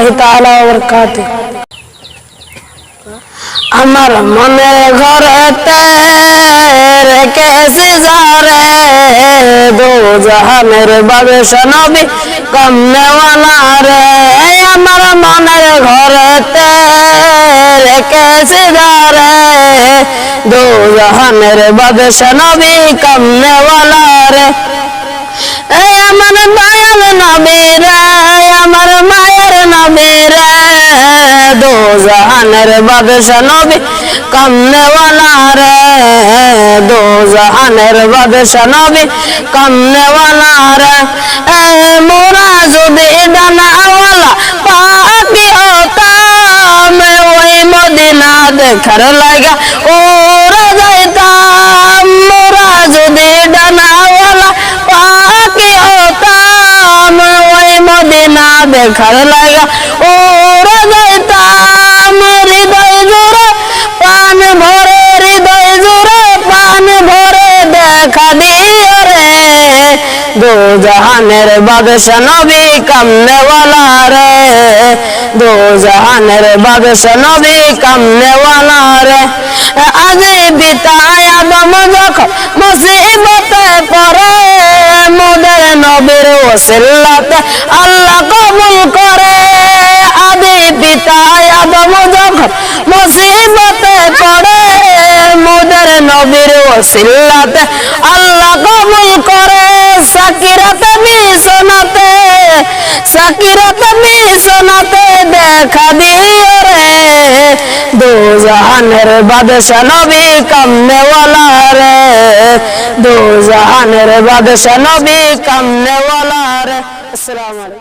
রাহমাতুল্লাহি তাআলা ওয়া বারাকাতুহু। আমার মনে ঘরেতে রেখেছি যারে দো জাহানের বাদশা নবী কমনেওয়ালা রে। আমার মনের ঘরেতে রেখেছি যারে দো জাহানের বাদশা নবী কমনেওয়ালা রে। আমার দয়াল নবী রে, আমার মায়ের নবী রে, দো জাহানের বাদশা নবী কমনেওয়ালা রে, দো জাহানের বাদশা নবী কমনেওয়ালা রে। মোরা যদি ডানাওয়ালা পাখি হতাম ওই মদিনা দেখার লাগা ওরা যাইতাম। মোরা যদি ডানাওয়ালা পাখি হতাম ওই মদিনা দেখার লাগা ওরা যাইতাম। হৃদয় জোরে পান ভরে, হৃদয় জোরে পান ভরে দেখা দিও রে দো জাহানের বাদশা নবী কমনেওয়ালা রে, দো জাহানের বাদশা নবী কমনেওয়ালা রে। আগে পিতা আদম যখন মুসিবতে পড়ে মোদের নবীর ওসিলাতে আল্লাহ কবুল করে। আদি পিতা আদম যখন মুসিবতে পড়ে মোদের নবীর ওসিলাতে আল্লাহ কবুল করে। সাকিরাতে বিছানাতে, সাকিরাতে বিছানাতে দেখা দিও রে দো জাহানের বাদশা নবী কমনেওয়ালা রে, দো জাহানের বাদশা নবী কমনেওয়ালা রে। আসসালামু আলাইকুম।